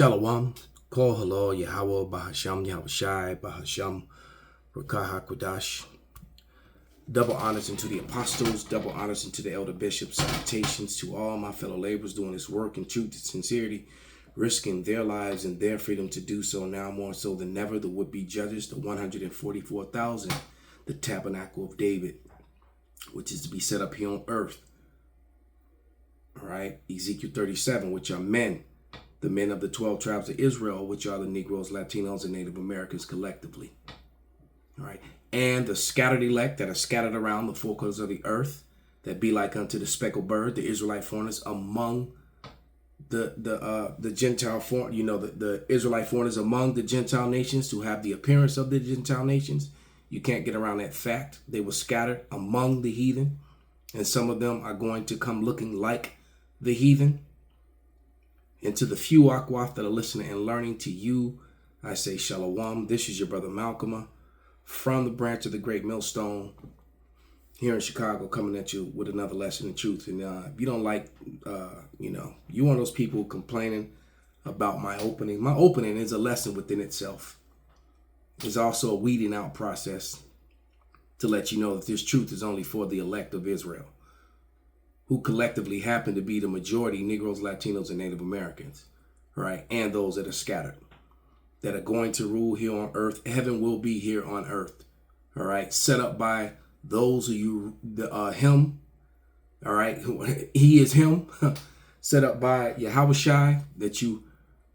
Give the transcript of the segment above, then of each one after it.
Shalom, Kol Halal, Yahweh, Bahasham, Yahushai, Bahasham, Rakah HaKodash. Double honors unto the apostles, double honors unto the elder bishops, salutations to all my fellow laborers doing this work in truth and sincerity, risking their lives and their freedom to do so now more so than ever. The would-be judges, the 144,000, the tabernacle of David, which is to be set up here on earth. All right, Ezekiel 37, which are men, the men of the 12 tribes of Israel, which are the Negroes, Latinos, and Native Americans collectively. All right, and the scattered elect that are scattered around the four corners of the earth, that be like unto the speckled bird, the Israelite foreigners among the Gentile foreign, the Israelite foreigners among the Gentile nations who have the appearance of the Gentile nations. You can't get around that fact. They were scattered among the heathen, and some of them are going to come looking like the heathen. And to the few Akwaf that are listening and learning, to you, I say Shalom. This is your brother Malcolm from the branch of the Great Millstone here in Chicago, coming at you with another lesson in truth. And if you don't like, you one of those people complaining about my opening. My opening is a lesson within itself. It's also a weeding out process to let you know that this truth is only for the elect of Israel, who collectively happen to be the majority Negroes, Latinos, and Native Americans, right? And those that are scattered, that are going to rule here on earth. Heaven will be here on earth, all right? Set up by those of you, him, all right? He is him, set up by Yahushai,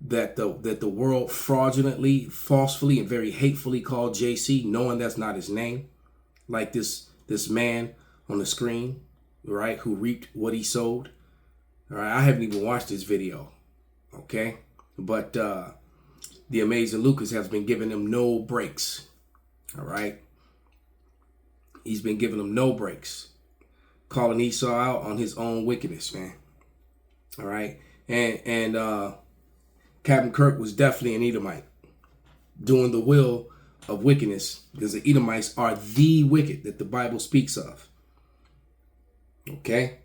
that the world fraudulently, falsely, and very hatefully called JC, knowing that's not his name, like this man on the screen, right, who reaped what he sowed. All right, I haven't even watched this video, okay? But the amazing Lucas has been giving him no breaks, all right? He's been giving him no breaks, calling Esau out on his own wickedness, man, all right? And Captain Kirk was definitely an Edomite, doing the will of wickedness, because the Edomites are the wicked that the Bible speaks of. Okay.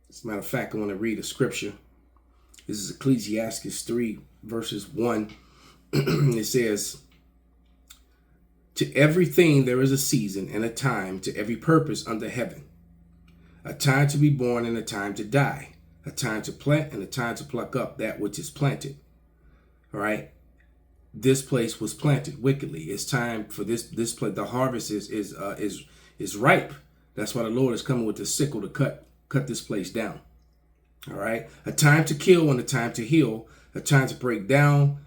As a matter of fact, I want to read a scripture. This is Ecclesiastes 3, verses 1. It says, "To everything there is a season and a time, to every purpose under heaven. A time to be born and a time to die. A time to plant and a time to pluck up that which is planted." All right. This place was planted wickedly. It's time for this place. The harvest is ripe. That's why the Lord is coming with the sickle to cut this place down. All right. A time to kill and a time to heal. A time to break down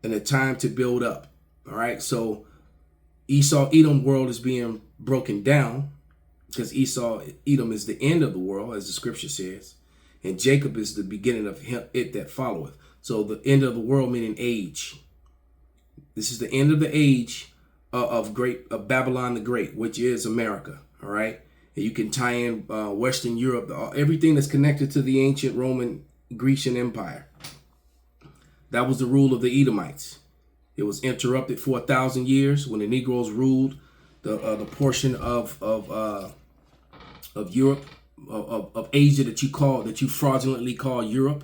and a time to build up. All right. So Esau-Edom world is being broken down, because Esau-Edom is the end of the world, as the scripture says. And Jacob is the beginning of it that followeth. So the end of the world meaning age. This is the end of the age of Babylon the Great, which is America. All right. And you can tie in Western Europe, everything that's connected to the ancient Roman Grecian Empire. That was the rule of the Edomites. It was interrupted for 1,000 years when the Negroes ruled the portion of Europe, of Asia that you fraudulently call Europe.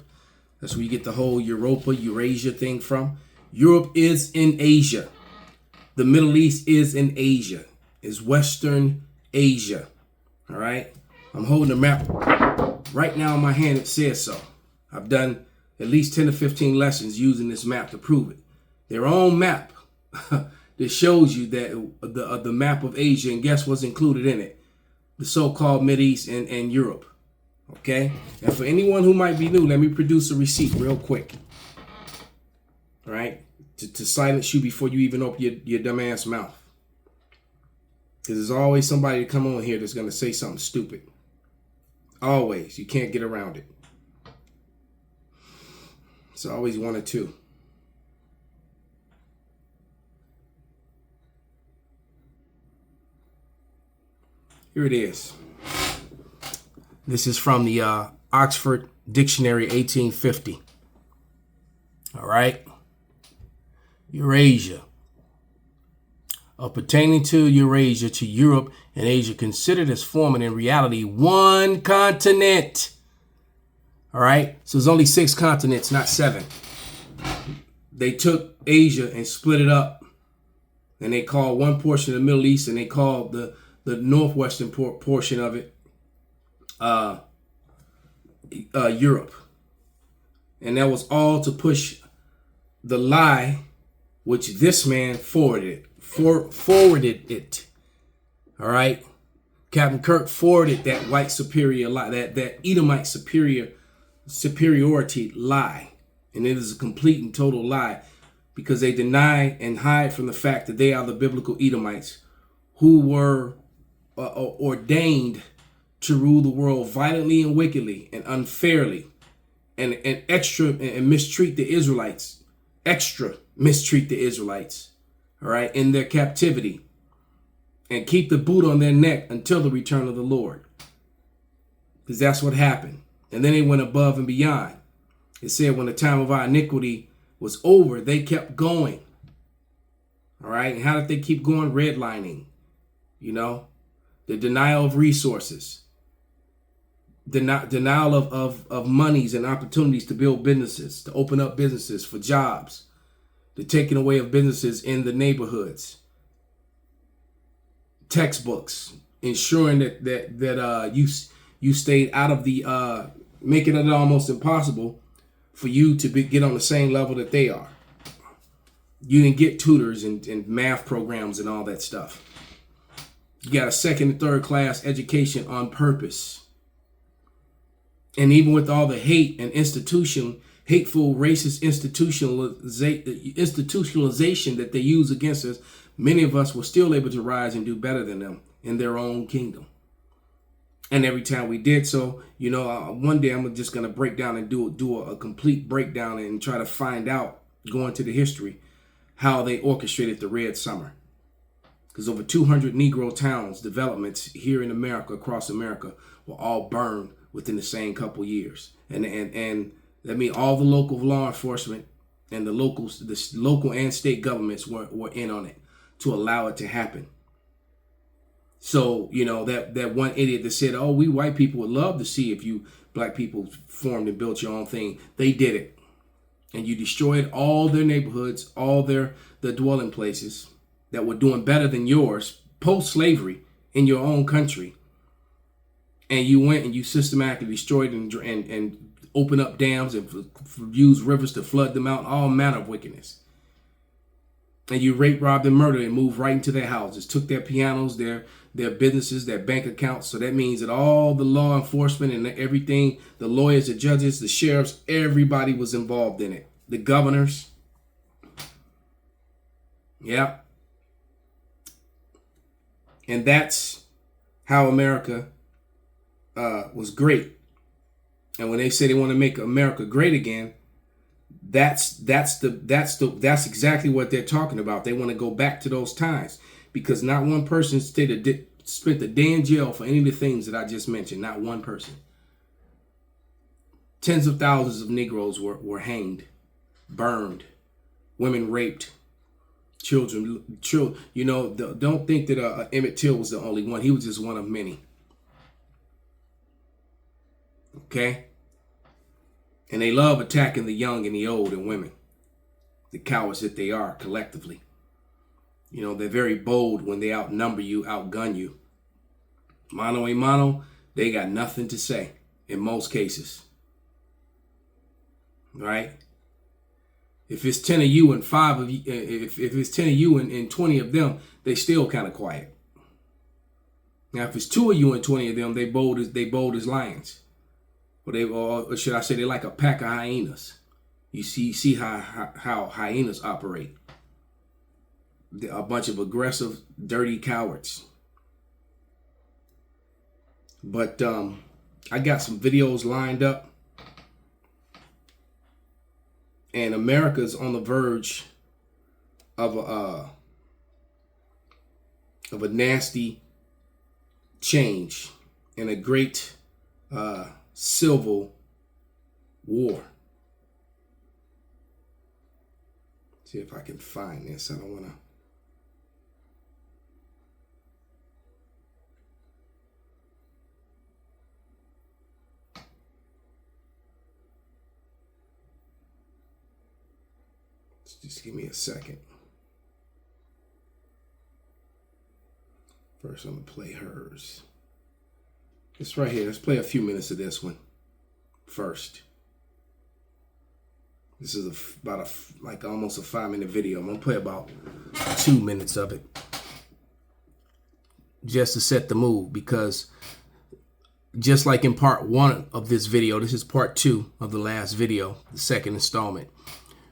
That's where you get the whole Eurasia thing from. Europe is in Asia. The Middle East is in Asia. It's Western Asia. All right. I'm holding a map right now in my hand. It says so. I've done at least 10 to 15 lessons using this map to prove it. Their own map that shows you that the map of Asia, and guess what's included in it? The so-called Mideast and Europe. Okay. And for anyone who might be new, let me produce a receipt real quick. All right. To silence you before you even open your dumb ass mouth. Because there's always somebody to come on here that's going to say something stupid. Always. You can't get around it. It's always one or two. Here it is. This is from the Oxford Dictionary, 1850. All right. Eurasia. Pertaining to Eurasia, to Europe and Asia, considered as forming in reality one continent. All right. So there's only 6 continents, not 7. They took Asia and split it up. And they called one portion of the Middle East, and they called the northwestern portion of it Europe. And that was all to push the lie, which this man forwarded it. All right. Captain Kirk forwarded that white superior lie, that Edomite superiority lie. And it is a complete and total lie, because they deny and hide from the fact that they are the biblical Edomites who were ordained to rule the world violently and wickedly and unfairly and mistreat the Israelites, all right, in their captivity, and keep the boot on their neck until the return of the Lord. Because that's what happened. And then they went above and beyond. It said when the time of our iniquity was over, they kept going. All right. And how did they keep going? Redlining, the denial of resources, denial of monies and opportunities to build businesses, to open up businesses for jobs, the taking away of businesses in the neighborhoods, textbooks, ensuring that you stayed out of the making it almost impossible for you to get on the same level that they are. You didn't get tutors and math programs and all that stuff. You got a 2nd and 3rd class education on purpose. And even with all the hate and hateful racist institutionalization that they use against us, many of us were still able to rise and do better than them in their own kingdom. And every time we did so, one day I'm just going to break down and do a complete breakdown and try to find out, go into the history, how they orchestrated the Red Summer. Because over 200 Negro towns, developments here in America, across America, were all burned within the same couple years. And that means all the local law enforcement and the local and state governments were in on it to allow it to happen. So, that one idiot that said, oh, we white people would love to see if you black people formed and built your own thing. They did it. And you destroyed all their neighborhoods, all their dwelling places that were doing better than yours post-slavery in your own country. And you went and you systematically destroyed and opened up dams and used rivers to flood them out, all manner of wickedness. And you raped, robbed, and murdered and moved right into their houses, took their pianos, their businesses, their bank accounts. So that means that all the law enforcement and everything, the lawyers, the judges, the sheriffs, everybody was involved in it. The governors. Yeah. And that's how America was great. And when they say they want to make America great again, that's exactly what they're talking about. They want to go back to those times, because not one person spent a day in jail for any of the things that I just mentioned. Not one person. Tens of thousands of Negroes were hanged, burned, women raped, children. Don't think that Emmett Till was the only one. He was just one of many. Okay? And they love attacking the young and the old and women, the cowards that they are collectively. They're very bold when they outnumber you, outgun you. Mano a mano, they got nothing to say in most cases. Right? If it's 10 of you and 5 of you, if it's 10 of you and 20 of them, they still kind of quiet. Now, if it's 2 of you and 20 of them, they bold as lions. Or should I say they're like a pack of hyenas. You see how hyenas operate. They're a bunch of aggressive, dirty cowards. But I got some videos lined up. And America's on the verge of a nasty change and a great civil war. See if I can find this. I don't want to. Just give me a second. First, I'm going to play hers. It's right here. Let's play a few minutes of this one first. This is about like almost a 5-minute video. I'm going to play about 2 minutes of it just to set the mood, because just like in part 1 of this video, this is part 2 of the last video, the second installment.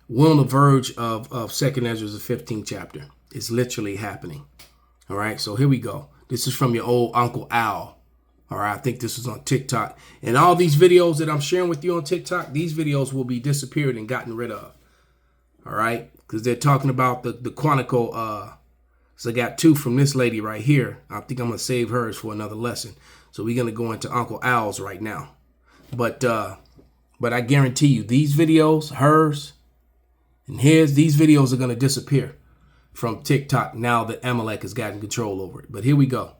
We're on the verge of 2nd Ezra's, the 15th chapter. It's literally happening. All right, so here we go. This is from your old Uncle Al. All right, I think this was on TikTok. And all these videos that I'm sharing with you on TikTok, these videos will be disappeared and gotten rid of. All right, because they're talking about the Quantico. So I got 2 from this lady right here. I think I'm going to save hers for another lesson. So we're going to go into Uncle Al's right now. But I guarantee you, these videos, hers and his, these videos are going to disappear from TikTok now that Amalek has gotten control over it. But here we go.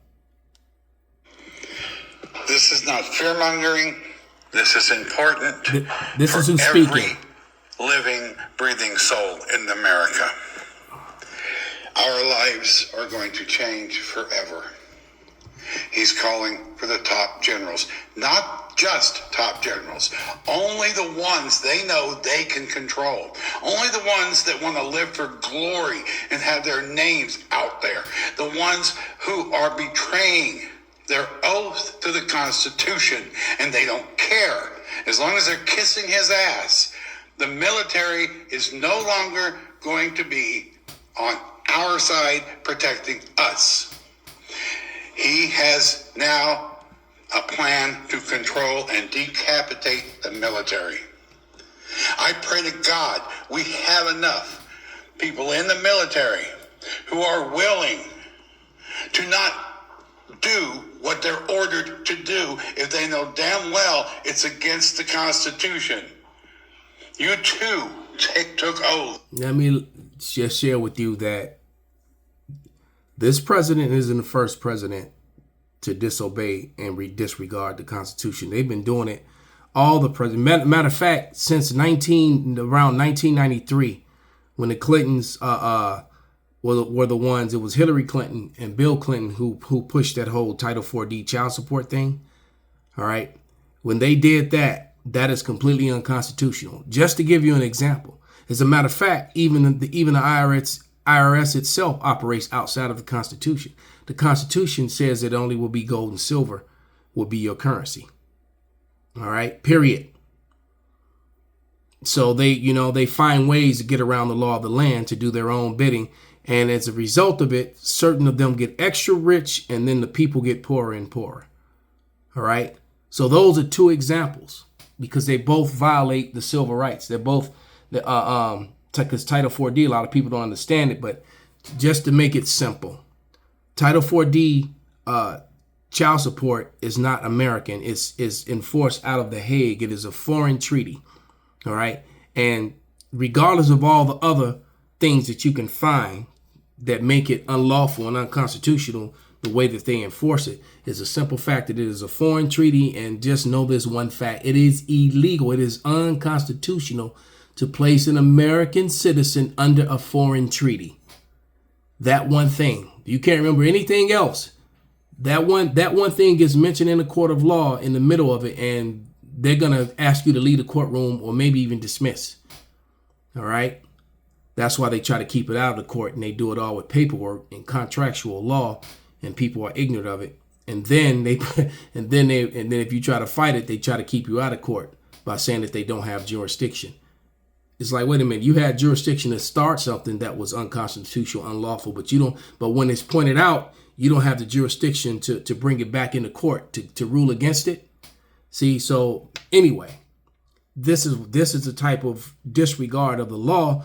This is not fear-mongering. This is important. This is who's every speaking. Living, breathing soul in America. Our lives are going to change forever. He's calling for the top generals, not just top generals, only the ones they know they can control, only the ones that want to live for glory and have their names out there, the ones who are betraying their oath to the Constitution, and they don't care. As long as they're kissing his ass, the military is no longer going to be on our side protecting us. He has now a plan to control and decapitate the military. I pray to God we have enough people in the military who are willing to not do what they're ordered to do if they know damn well it's against the Constitution. You too took oath. Let me just share with you that this president isn't the first president to disobey and disregard the Constitution. They've been doing it. All the presidents. Matter of fact, since around 1993, when the Clintons were the ones, it was Hillary Clinton and Bill Clinton who pushed that whole Title 4D child support thing. All right. When they did that, that is completely unconstitutional. Just to give you an example. As a matter of fact, even the IRS itself operates outside of the Constitution. The Constitution says it only will be gold and silver will be your currency. All right, period. So they find ways to get around the law of the land to do their own bidding. And as a result of it, certain of them get extra rich and then the people get poorer and poorer. All right. So those are 2 examples because they both violate the civil rights. They're both because Title 4D, a lot of people don't understand it, but just to make it simple, Title 4D child support is not American. It's enforced out of The Hague. It is a foreign treaty. All right. And regardless of all the other things that you can find that make it unlawful and unconstitutional, the way that they enforce it is a simple fact that it is a foreign treaty. And just know this one fact. It is illegal. It is unconstitutional to place an American citizen under a foreign treaty. That one thing. You can't remember anything else. That one thing gets mentioned in a court of law in the middle of it, and they're going to ask you to leave the courtroom or maybe even dismiss. All right? That's why they try to keep it out of the court, and they do it all with paperwork and contractual law, and people are ignorant of it. And then if you try to fight it, they try to keep you out of court by saying that they don't have jurisdiction. It's like, wait a minute, you had jurisdiction to start something that was unconstitutional, unlawful, but you don't. But when it's pointed out, you don't have the jurisdiction to bring it back into court to rule against it. See, so anyway, this is the type of disregard of the law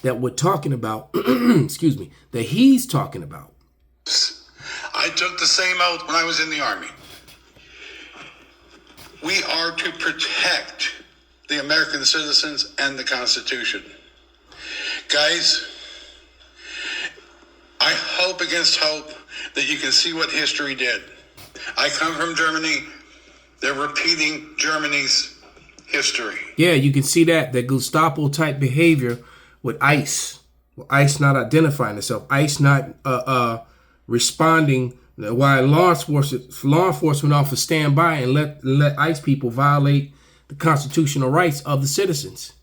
that we're talking about. Excuse me, that he's talking about. I took the same oath when I was in the Army. We are to protect the American citizens and the Constitution. Guys, I hope against hope that you can see what history did. I come from Germany. They're repeating Germany's history. Yeah, you can see that Gestapo type behavior with ICE. With ICE not identifying itself. ICE not responding. Why law enforcement officers stand by and let ICE people violate the constitutional rights of the citizens.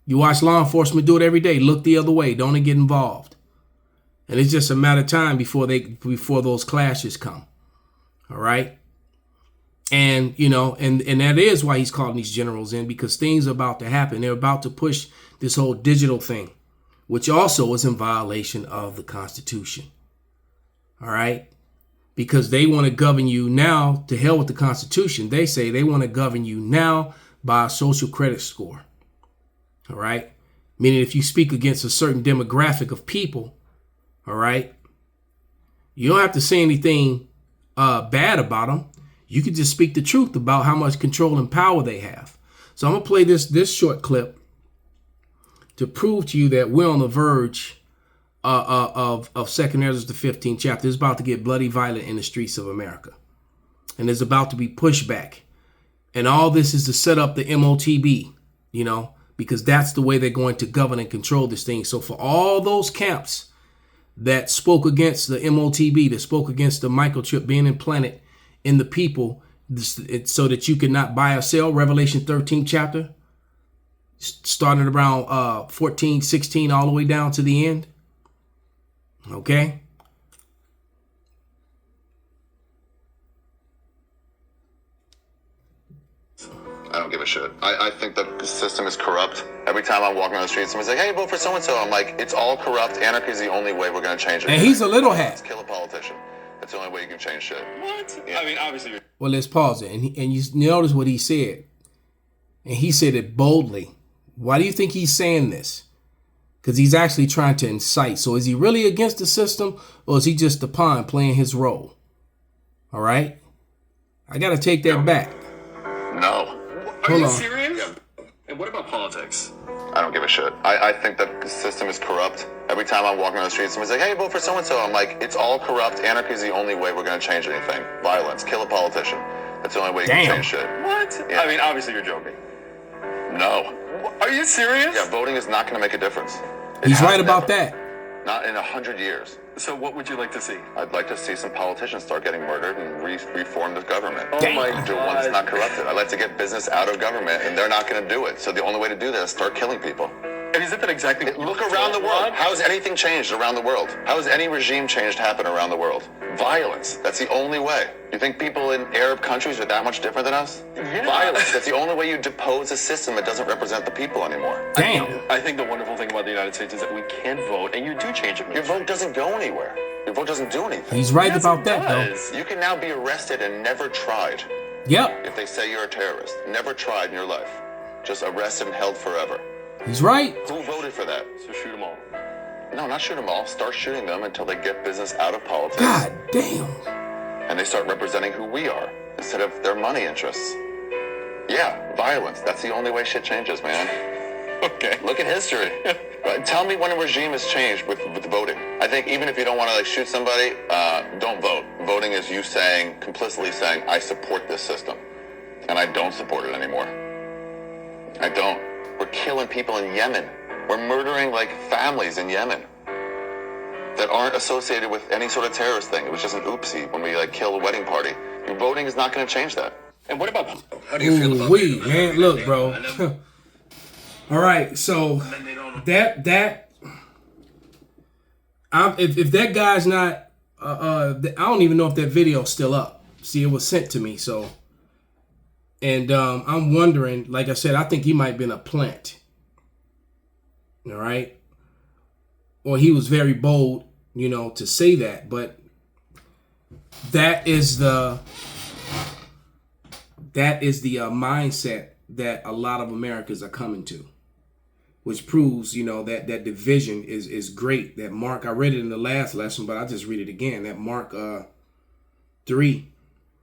You watch law enforcement do it every day. Look the other way. Don't get involved. And it's just a matter of time before those clashes come. All right. And, and that is why he's calling these generals in, because things are about to happen. They're about to push this whole digital thing, which also is in violation of the Constitution. All right. Because they want to govern you now. To hell with the Constitution. They say they want to govern you now by a social credit score. All right. Meaning if you speak against a certain demographic of people, all right, you don't have to say anything bad about them. You can just speak the truth about how much control and power they have. So I'm going to play this short clip to prove to you that we're on the verge of 2nd Ezra, the 15th chapter. It's about to get bloody violent in the streets of America. And there's about to be pushback. And all this is to set up the MOTB, because that's the way they're going to govern and control this thing. So for all those camps that spoke against the MOTB, that spoke against the microchip being implanted in the people so that you cannot buy or sell, Revelation 13th chapter, starting around 14, 16, all the way down to the end. Okay. I don't give a shit. I think the system is corrupt. Every time I'm walking on the street, someone's like, hey, vote for so-and-so. I'm like, it's all corrupt. Anarchy is the only way we're going to change it. And he's a little hat. Let's kill a politician. That's the only way you can change shit. What? Yeah. I mean, obviously. Well, let's pause it. And you notice what he said. And he said it boldly. Why do you think he's saying this? Because he's actually trying to incite. So is he really against the system, or is he just the pawn playing his role? All right. I got to take that back. No. Are Hold you on. serious? Yeah. And what about politics? I don't give a shit. I think the system is corrupt. Every time I'm walking on the street, someone's like, hey, vote for so-and-so. I'm like, it's all corrupt. Anarchy is the only way we're going to change anything. Violence. Kill a politician. That's the only way you can change shit. What? Yeah. I mean, obviously you're joking. No. Are you serious? Yeah, voting is not going to make a difference. It He's has right about never. that. Not in 100 years. So what would you like to see? I'd like to see some politicians start getting murdered and reform the government. Oh Damn. my Do one that's not corrupted. I'd like to get business out of government, and they're not going to do it. So the only way to do that is start killing people. And isn't that exactly what Look you around the told world. Ron? How has anything changed around the world? How has any regime change happen around the world? Violence. That's the only way. You think people in Arab countries are that much different than us? Yeah. Violence. That's the only way you depose a system that doesn't represent the people anymore. Damn. I think the wonderful thing about the United States is that we can vote, and you do change it. Your vote doesn't go anywhere. Your vote doesn't do anything. He's right Yes, about it that, does. You can now be arrested and never tried though. Yep. if they say you're a terrorist. Never tried in your life. Just arrested and held forever. He's right. Who voted for that? So shoot them all. No, not shoot them all. Start shooting them until they get business out of politics. God damn. And they start representing who we are instead of their money interests. Yeah, violence. That's the only way shit changes, man. Okay. Look at history. Tell me when a regime has changed with voting. I think even if you don't want to shoot somebody, don't vote. Voting is you complicitly saying, I support this system. And I don't support it anymore. I don't. We're killing people in Yemen. We're murdering families in Yemen that aren't associated with any sort of terrorist thing. It was just an oopsie when we killed a wedding party. Your voting is not going to change that. And what about... How do you feel about Ooh-wee, man. Look, bro. All right, so if that guy's not, I don't even know if that video's still up. See, it was sent to me, so, and I'm wondering, like I said, I think he might have been a plant. All right, or he was very bold, to say that, but that is the mindset that a lot of Americans are coming to, which proves, that division is great. That Mark, I read it in the last lesson, but I just read it again. That Mark 3,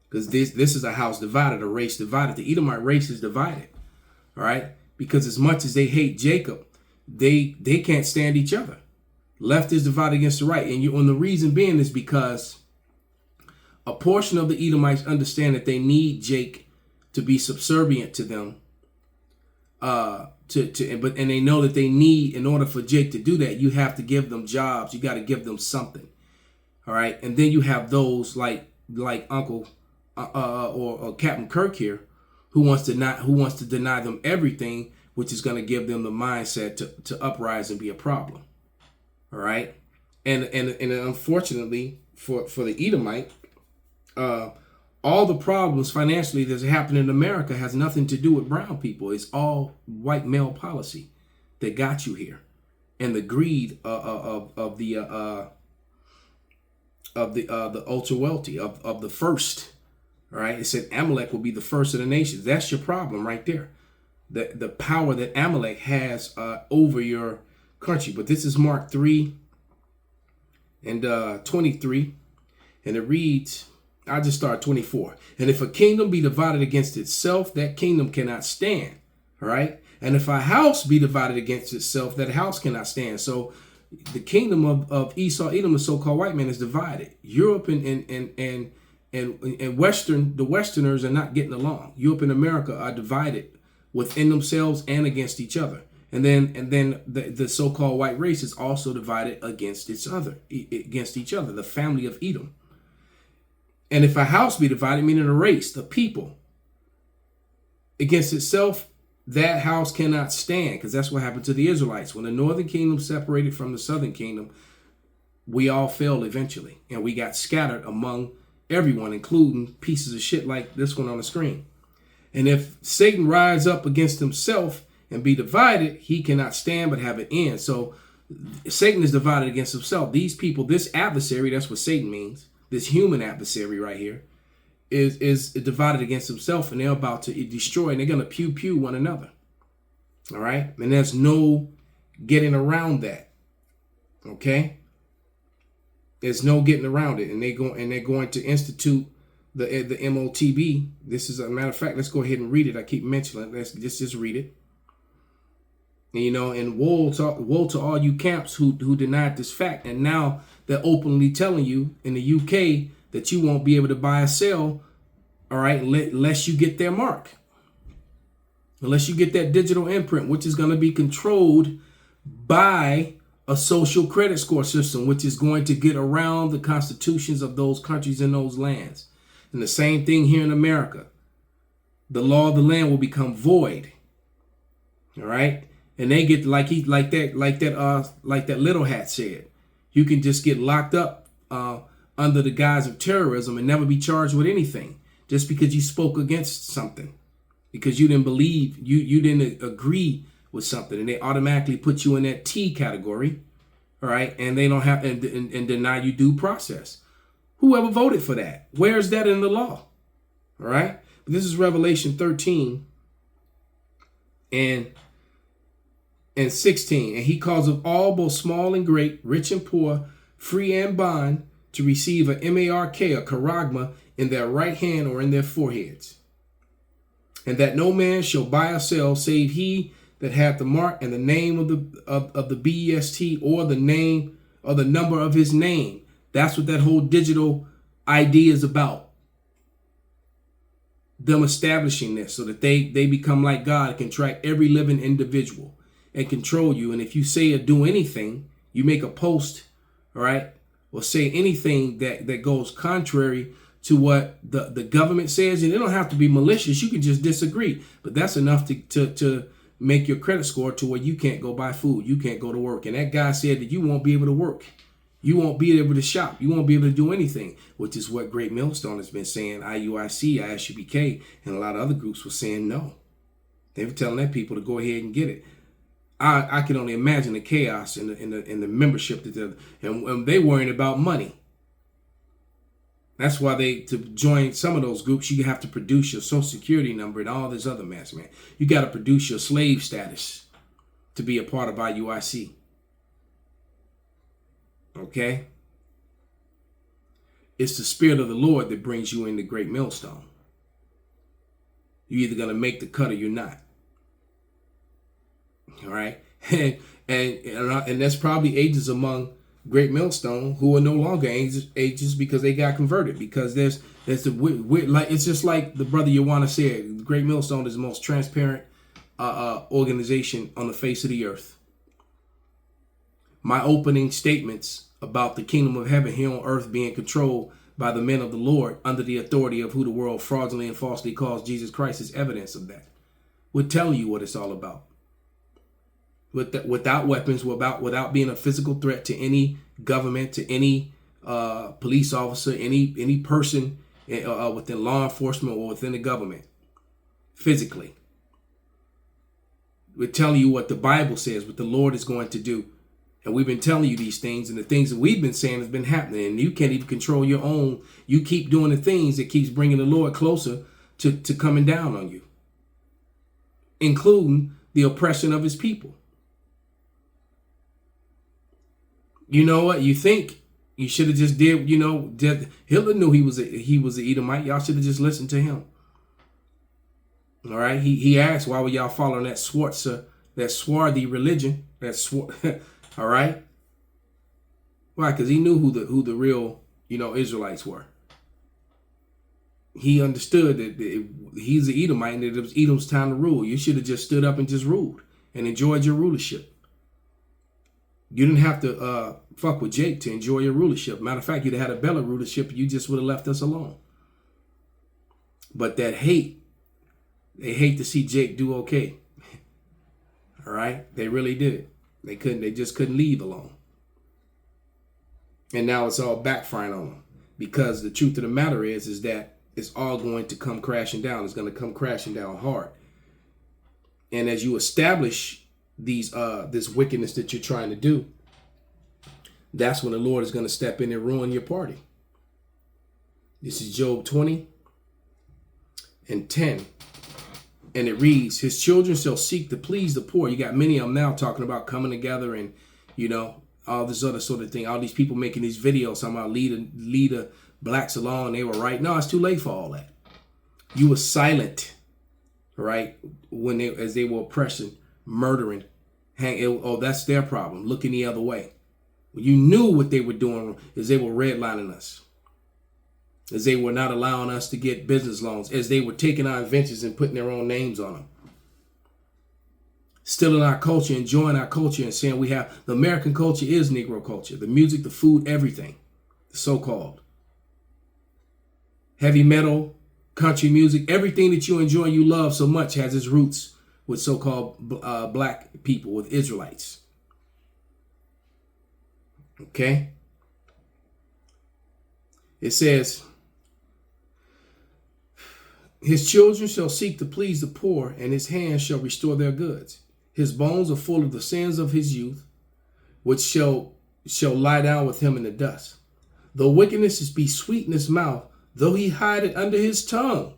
because this is a house divided, a race divided. The Edomite race is divided, all right? Because as much as they hate Jacob, they can't stand each other. Left is divided against the right, and the reason being is because a portion of the Edomites understand that they need Jake to be subservient to them, and they know that they need, in order for Jake to do that, you have to give them jobs. You got to give them something. All right. And then you have those like Uncle or Captain Kirk here, who wants to deny them everything, which is going to give them the mindset to uprise and be a problem. All right. And unfortunately for the Edomite, all the problems financially that's happening in America has nothing to do with brown people. It's all white male policy that got you here, and the greed of the ultra wealthy of the first. All right, it said Amalek will be the first of the nations. That's your problem right there. The power that Amalek has over your country. But this is Mark 3 and 23, and it reads. I just start 24. And if a kingdom be divided against itself, that kingdom cannot stand. All right. And if a house be divided against itself, that house cannot stand. So the kingdom of Esau, Edom, the so-called white man, is divided. Europe and the Westerners are not getting along. Europe and America are divided within themselves and against each other. And then the so-called white race is also divided against each other, the family of Edom. And if a house be divided, meaning a race, the people, against itself, that house cannot stand, because that's what happened to the Israelites. When the northern kingdom separated from the southern kingdom, we all fell eventually, and we got scattered among everyone, including pieces of shit like this one on the screen. And if Satan rise up against himself and be divided, he cannot stand but have an end. So Satan is divided against himself. These people, this adversary, that's what Satan means. This human adversary right here is divided against himself, and they're about to destroy, and they're going to pew one another. All right. And there's no getting around that. Okay. There's no getting around it. And they're going to institute the MOTB. This is a matter of fact. Let's go ahead and read it. I keep mentioning it. Let's just read it. And, and woe to all you camps who denied this fact. And now they're openly telling you in the UK that you won't be able to buy or sell, all right, unless you get their mark. Unless you get that digital imprint, which is going to be controlled by a social credit score system, which is going to get around the constitutions of those countries and those lands. And the same thing here in America. The law of the land will become void. All right. And they get like that little hat said, you can just get locked up under the guise of terrorism and never be charged with anything just because you spoke against something, because you didn't believe, you didn't agree with something, and they automatically put you in that T category. All right. And they don't have and deny you due process. Whoever voted for that? Where's that in the law? All right. But this is Revelation 13 and 16. And he calls of all, both small and great, rich and poor, free and bond, to receive a mark, a charagma, in their right hand or in their foreheads. And that no man shall buy or sell save he that hath the mark and the name of the BEST, or the name or the number of his name. That's what that whole digital ID is about. Them establishing this so that they become like God, can track every living individual and control you. And if you say or do anything, you make a post, all right, or say anything that goes contrary to what the government says, and it don't have to be malicious. You can just disagree, but that's enough to make your credit score to where you can't go buy food, you can't go to work. And that guy said that you won't be able to work, you won't be able to shop, you won't be able to do anything, which is what Great Millstone has been saying. IUIC, ISUBK, and a lot of other groups were saying no. They were telling their people to go ahead and get it. I can only imagine the chaos in the membership and they worrying about money. That's why to join some of those groups, you have to produce your social security number and all this other mess, man. You got to produce your slave status to be a part of IUIC. Okay? It's the Spirit of the Lord that brings you into Great Millstone. You're either going to make the cut or you're not. All right, and that's probably agents among Great Millstone who are no longer agents because they got converted. Because there's the like, it's just like the brother Yawana said, Great Millstone is the most transparent organization on the face of the earth. My opening statements about the kingdom of heaven here on earth being controlled by the men of the Lord under the authority of who the world fraudulently and falsely calls Jesus Christ is evidence of that. We're telling you what it's all about. Without weapons, without being a physical threat to any government, to any police officer, any person within law enforcement or within the government, physically. We're telling you what the Bible says, what the Lord is going to do. And we've been telling you these things, and the things that we've been saying has been happening, and you can't even control your own. You keep doing the things that keeps bringing the Lord closer to coming down on you, including the oppression of his people. You know what? You think you should have just did, Hitler knew he was an Edomite. Y'all should have just listened to him. All right. He asked, why were y'all following that swarthy religion? All right. Why? Because he knew who the real, Israelites were. He understood that he's an Edomite and that it was Edom's time to rule. You should have just stood up and just ruled and enjoyed your rulership. You didn't have to fuck with Jake to enjoy your rulership. Matter of fact, you'd have had a better rulership. You just would have left us alone. But that hate, they hate to see Jake do okay. All right? They really did. They just couldn't leave alone. And now it's all backfiring on them. Because the truth of the matter is that it's all going to come crashing down. It's going to come crashing down hard. And as you establish this wickedness that you're trying to do, that's when the Lord is going to step in and ruin your party. This is Job 20 and 10. And it reads, his children shall seek to please the poor. You got many of them now talking about coming together and, all this other sort of thing. All these people making these videos talking about lead the blacks along. And they were right. No, it's too late for all that. You were silent, right? As they were oppressing, murdering. That's their problem. Looking the other way. You knew what they were doing is they were redlining us. As they were not allowing us to get business loans. As they were taking our inventions and putting their own names on them. Stealing our culture, enjoying our culture, and saying the American culture is Negro culture. The music, the food, everything. The so-called. Heavy metal, country music, everything that you enjoy and you love so much has its roots with so-called black people, with Israelites. Okay? It says, his children shall seek to please the poor, and his hands shall restore their goods. His bones are full of the sins of his youth, which shall lie down with him in the dust. Though wickedness be sweet in his mouth, though he hide it under his tongue,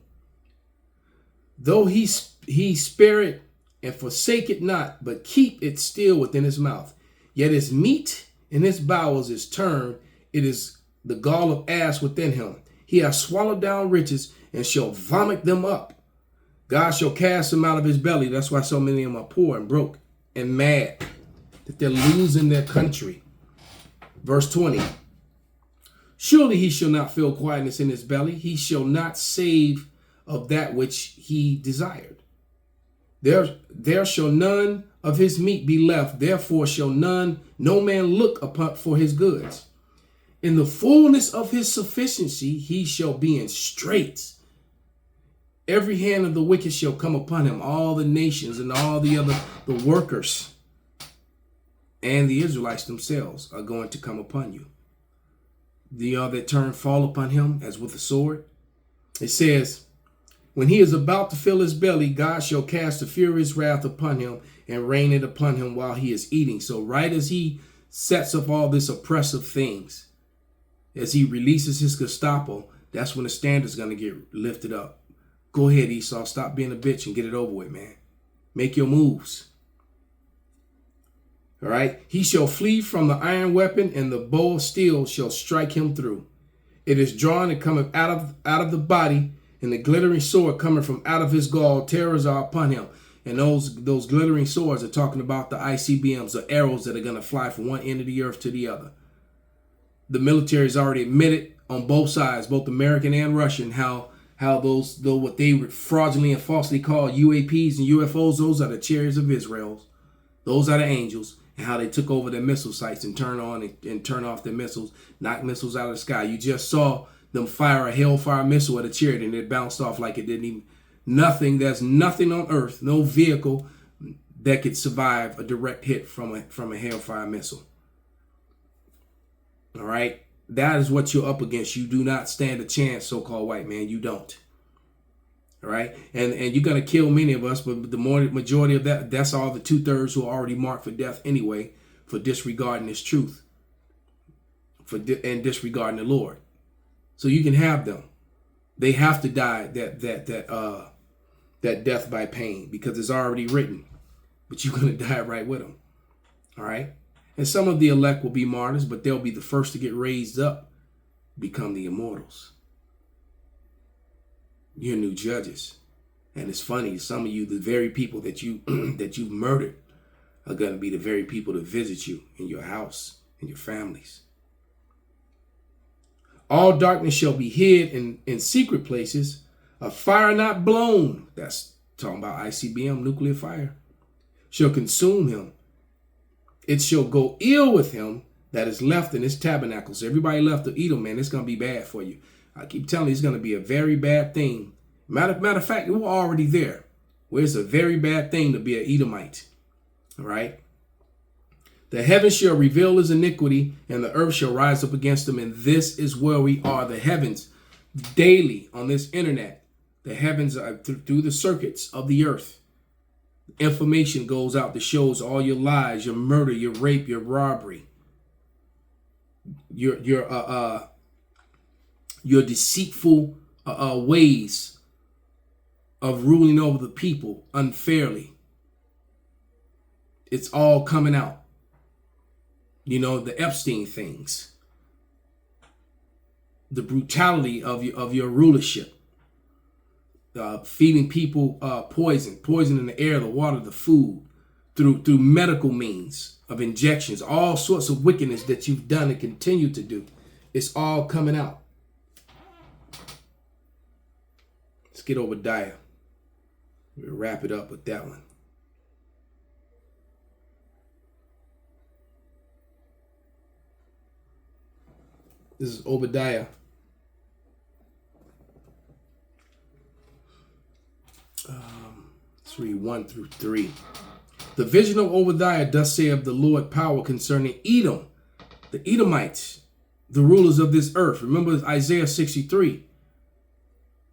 though he spare it and forsake it not, but keep it still within his mouth. Yet his meat in his bowels is turned, it is the gall of ass within him. He hath swallowed down riches and shall vomit them up. God shall cast them out of his belly. That's why so many of them are poor and broke and mad that they're losing their country. Verse 20. Surely he shall not feel quietness in his belly. He shall not save of that which he desired. There shall none of his meat be left. Therefore shall no man look upon for his goods. In the fullness of his sufficiency, he shall be in straits. Every hand of the wicked shall come upon him. All the nations and all the workers and the Israelites themselves are going to come upon you. That turn fall upon him as with a sword. It says, when he is about to fill his belly, God shall cast the fury of his wrath upon him and rain it upon him while he is eating. So right as he sets up all this oppressive things, as he releases his Gestapo, that's when the standard's going to get lifted up. Go ahead, Esau. Stop being a bitch and get it over with, man. Make your moves. All right. He shall flee from the iron weapon, and the bow of steel shall strike him through. It is drawn and cometh out of the body, and the glittering sword coming from out of his gall. Terrors are upon him. And those glittering swords are talking about the ICBMs, the arrows that are going to fly from one end of the earth to the other. The military has already admitted on both sides, both American and Russian, how how those, though what they fraudulently and falsely call UAPs and UFOs, those are the chariots of Israel. Those are the angels, and how they took over their missile sites and turn on and turn off their missiles, knock missiles out of the sky. You just saw them fire a Hellfire missile at a chariot, and it bounced off like it didn't even, nothing, there's nothing on earth, no vehicle that could survive a direct hit from a Hellfire missile. All right? That is what you're up against. You do not stand a chance, so-called white man. You don't. All right? And you're going to kill many of us, but the majority of that's all the 2/3 who are already marked for death anyway, for disregarding this truth, and disregarding the Lord. So you can have them. They have to die that death by pain, because it's already written. But you're going to die right with them. All right? And some of the elect will be martyrs, but they'll be the first to get raised up, become the immortals. You're new judges. And it's funny, some of you, the very people that you that you've murdered, are going to be the very people that visit you in your house and your families. All darkness shall be hid in secret places, a fire not blown. That's talking about ICBM, nuclear fire. Shall consume him. It shall go ill with him that is left in his tabernacle. So everybody left to Edom, man, it's going to be bad for you. I keep telling you, it's going to be a very bad thing. Matter of fact, we're already there, where it's a very bad thing to be an Edomite. All right? The heavens shall reveal his iniquity, and the earth shall rise up against him. And this is where we are, the heavens, daily on this internet. The heavens are through the circuits of the earth. Information goes out that shows all your lies, your murder, your rape, your robbery, your deceitful ways of ruling over the people unfairly. It's all coming out. You know, the Epstein things, the brutality of your rulership. Feeding people poison in the air, the water, the food, through medical means of injections, all sorts of wickedness that you've done and continue to do. It's all coming out. Let's get Obadiah. We'll wrap it up with that one. This is Obadiah. Let's read 1 through 3. The vision of Obadiah, thus saith the Lord power concerning Edom, the Edomites, the rulers of this earth. Remember Isaiah 63,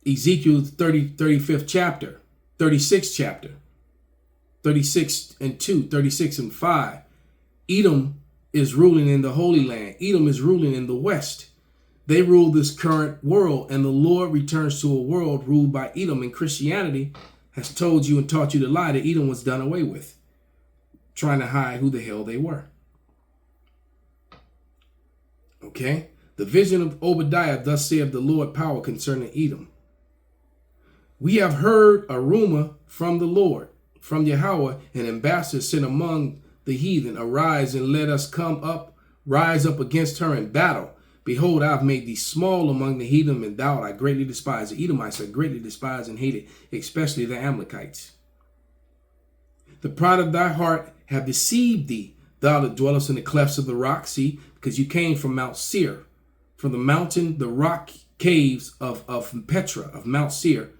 Ezekiel 35th chapter, 36th chapter, 36 and 2, 36 and 5. Edom is ruling in the Holy Land. Edom is ruling in the West. They rule this current world, and the Lord returns to a world ruled by Edom. And Christianity has told you and taught you to lie that Edom was done away with, trying to hide who the hell they were. Okay? The vision of Obadiah, thus saith the Lord power concerning Edom. We have heard a rumor from the Lord, from Yahweh, an ambassador sent among the heathen. Arise and let us rise up against her in battle. Behold, I have made thee small among the heathen, and thou art greatly despised. The Edomites are greatly despised and hated, especially the Amalekites. The pride of thy heart have deceived thee, thou that dwellest in the clefts of the rock. See, because you came from Mount Seir, from the mountain, the rock caves of Petra, of Mount Seir.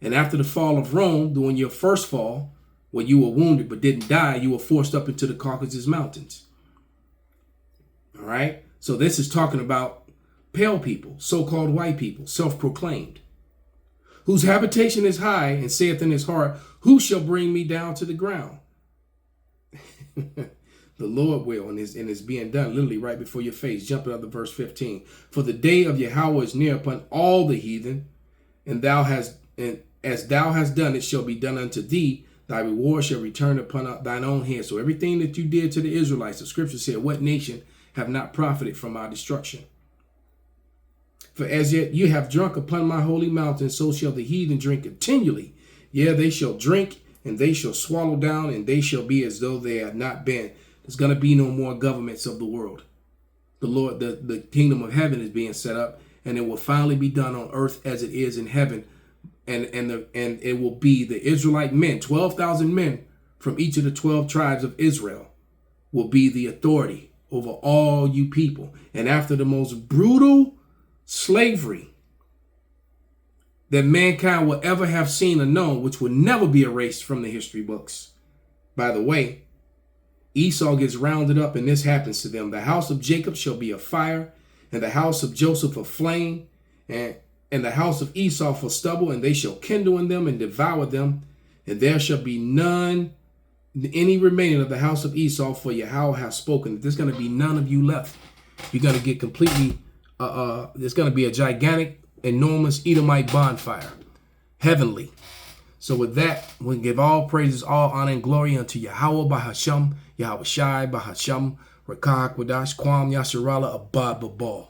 And after the fall of Rome, during your first fall, where you were wounded but didn't die, you were forced up into the Caucasus Mountains. All right? So this is talking about pale people, so-called white people, self-proclaimed, whose habitation is high, and saith in his heart, who shall bring me down to the ground? The Lord will, and it's being done literally right before your face. Jumping up to verse 15. For the day of Yahweh is near upon all the heathen, and as thou hast done, it shall be done unto thee. Thy reward shall return upon thine own head. So everything that you did to the Israelites, the scripture said, what nation have not profited from our destruction? For as yet you have drunk upon my holy mountain, so shall the heathen drink continually. Yeah, they shall drink, and they shall swallow down, and they shall be as though they had not been. There's going to be no more governments of the world. The Lord, the kingdom of heaven is being set up, and it will finally be done on earth as it is in heaven. And it will be the Israelite men, 12,000 men from each of the 12 tribes of Israel will be the authority over all you people. And after the most brutal slavery that mankind will ever have seen or known, which will never be erased from the history books. By the way, Esau gets rounded up and this happens to them. The house of Jacob shall be a fire, and the house of Joseph a flame, and the house of Esau for stubble, and they shall kindle in them and devour them. And there shall be none, any remaining of the house of Esau, for Yahweh hath spoken. There's going to be none of you left. You're going to get completely, there's going to be a gigantic, enormous Edomite bonfire, heavenly. So with that, we give all praises, all honor, and glory unto Yahweh Bahasham, Yahweh Shai Bahasham, Rakah Kwadash, Kwam Yasharala, Abad Babal.